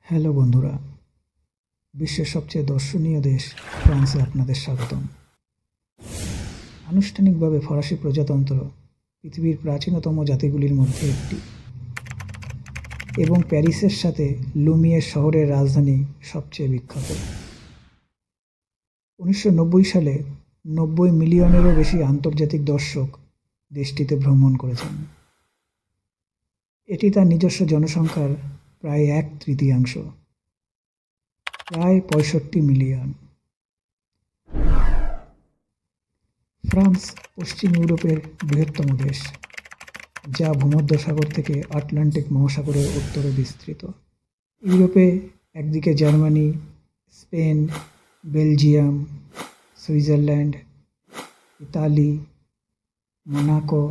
Hello বন্ধুরা, বিশ্বের সবচেয়ে দর্শনীয় দেশ ফ্রান্সে আপনাদের স্বাগতম। আনুষ্ঠানিকভাবে ফরাসি প্রজাতন্ত্র পৃথিবীর প্রাচীনতম জাতিগুলির মধ্যে একটি এবং প্যারিসের সাথে লুমিয়ের শহরের রাজধানী সবচেয়ে বিখ্যাত। 1990 সালে 90 মিলিয়নেরও বেশি আন্তর্জাতিক দর্শক দেশটিতে ভ্রমণ করেছেন। এটি তার নিজস্ব জনসংখ্যার প্রায় 1/3, প্রায় 65 মিলিয়ন। ফ্রান্স পশ্চিম ইউরোপের বৃহত্তম দেশ, যা ভূমধ্যসাগর থেকে আটলান্টিক মহাসাগরের উত্তরে বিস্তৃত। ইউরোপে একদিকে Germany, Spain, Belgium, Switzerland, Italy, Monaco,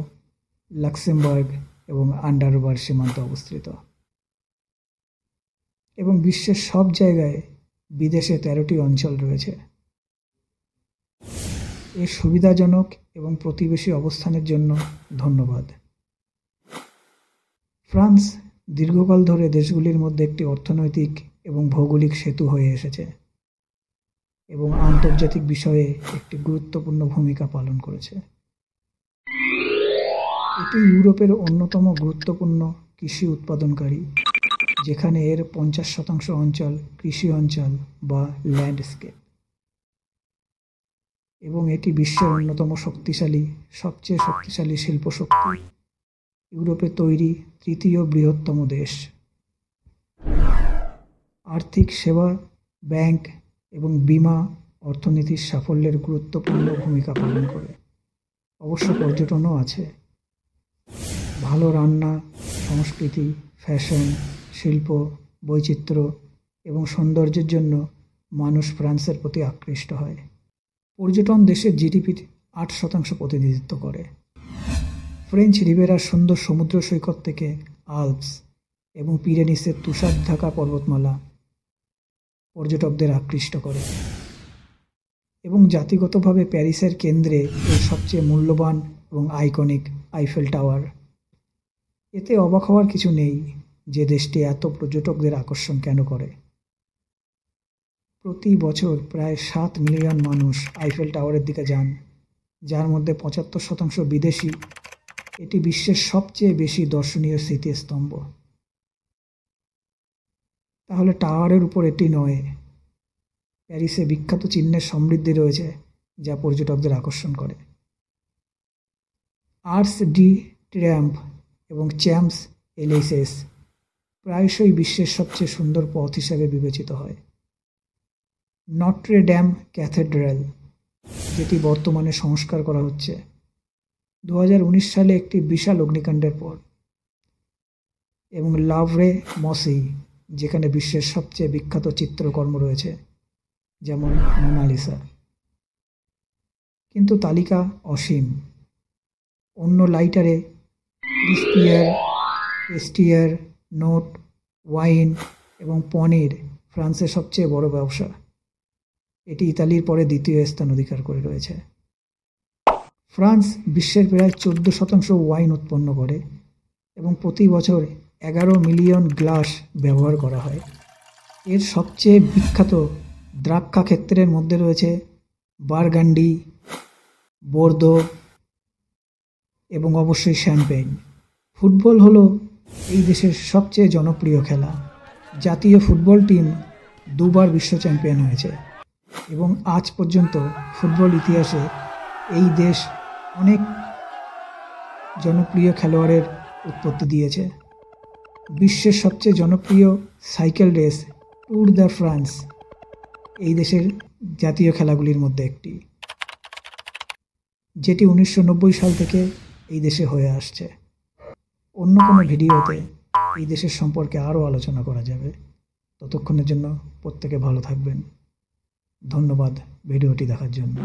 Luxembourg এবং আন্ডারবার সীমান্ত অবস্থিত। এবং বিশ্বের সব জায়গায় বিদেশে 13টি অঞ্চল রয়েছে। এর সুবিধাজনক এবং প্রতিবেশী অবস্থানের জন্য ধন্যবাদ। ফ্রান্স দীর্ঘকাল ধরে দেশগুলির মধ্যে একটি অর্থনৈতিক এবং ভৌগোলিক সেতু হয়ে এসেছে এবং আন্তর্জাতিক বিষয়ে একটি গুরুত্বপূর্ণ ভূমিকা পালন করেছে। এটি ইউরোপের অন্যতম গুরুত্বপূর্ণ কৃষি উৎপাদনকারী, যেখানে এর 50% অঞ্চল কৃষি অঞ্চল বা ল্যান্ডস্কেপ, এবং এটি বিশ্বের অন্যতম সবচেয়ে শক্তিশালী শিল্প শক্তি। ইউরোপে তৈরি তৃতীয় বৃহত্তম দেশ। আর্থিক সেবা, ব্যাংক এবং বীমা অর্থনীতির সাফল্যের গুরুত্বপূর্ণ ভূমিকা পালন করে। অবশ্য পর্যটনও আছে। ভালো রান্না, সংস্কৃতি, ফ্যাশন, শিল্প, বৈচিত্র্য এবং সৌন্দর্যের জন্য মানুষ ফ্রান্সের প্রতি আকৃষ্ট হয়। পর্যটন দেশের জিডিপির 8% প্রতিনিধিত্ব করে। ফ্রেঞ্চ রিভেরার সুন্দর সমুদ্র সৈকত থেকে আল্পস এবং পিরেনিসের তুষার ঢাকা পর্বতমালা পর্যটকদের আকৃষ্ট করে। এবং জাতিগতভাবে প্যারিসের কেন্দ্রে এর সবচেয়ে মূল্যবান এবং আইকনিক আইফেল টাওয়ার। এতে অবাক হওয়ার কিছু নেই যে দেশটি এত পর্যটকদের আকর্ষণ কেন করে। প্রতি বছর প্রায় 7 মিলিয়ন মানুষ আইফেল টাওয়ারের দিকে যান, যার মধ্যে 75% বিদেশি। এটি বিশ্বের সবচেয়ে বেশি দর্শনীয় স্মৃতিস্তম্ভ। তাহলে টাওয়ারের উপর এটি নয়, প্যারিসে বিখ্যাত চিহ্নের সমৃদ্ধি রয়েছে যা পর্যটকদের আকর্ষণ করে। আর্চ ডি ট্রিয়াম্ফ এবং চ্যাম্পস এলিসেস প্রায়শই বিশ্বের সবচেয়ে সুন্দর পথ হিসেবে বিবেচিত হয়। নট্রে ডেম ক্যাথেড্রাল, যেটি বর্তমানে সংস্কার করা হচ্ছে 2019 সালে একটি বিশাল অগ্নিকাণ্ডের পর, এবং লাভরে মসি, যেখানে বিশ্বের সবচেয়ে বিখ্যাত চিত্রকর্ম রয়েছে, যেমন মোনালিসা। কিন্তু তালিকা অসীম। অন্য লাইটারে পেস্টিয়ার, নোট, ওয়াইন এবং পনির ফ্রান্সের সবচেয়ে বড় ব্যবসা। এটি ইতালির পরে দ্বিতীয় স্থান অধিকার করে রয়েছে। ফ্রান্স বিশ্বের প্রায় 14% ওয়াইন উৎপন্ন করে এবং প্রতি বছর 11 মিলিয়ন গ্লাস ব্যবহার করা হয়। এর সবচেয়ে বিখ্যাত দ্রাক্ষা ক্ষেত্রের মধ্যে রয়েছে বারগান্ডি, বোর্দো এবং অবশ্যই শ্যাম্পেইন। ফুটবল হলো এই দেশের সবচেয়ে জনপ্রিয় খেলা। জাতীয় ফুটবল টিম 2 বার বিশ্ব চ্যাম্পিয়ন হয়েছে এবং আজ পর্যন্ত ফুটবল ইতিহাসে এই দেশ অনেক জনপ্রিয় খেলোয়াড়ের উৎপত্তি দিয়েছে। বিশ্বের সবচেয়ে জনপ্রিয় cycle race tour the France এই দেশের জাতীয় খেলাগুলির মধ্যে একটি, যেটি 1990 সাল থেকে এই দেশে হয়ে আসছে। অন্য কোনো ভিডিওতে এই দেশের সম্পর্কে আরও আলোচনা করা যাবে। ততক্ষণের জন্য প্রত্যেকে ভালো থাকবেন। ধন্যবাদ ভিডিওটি দেখার জন্য।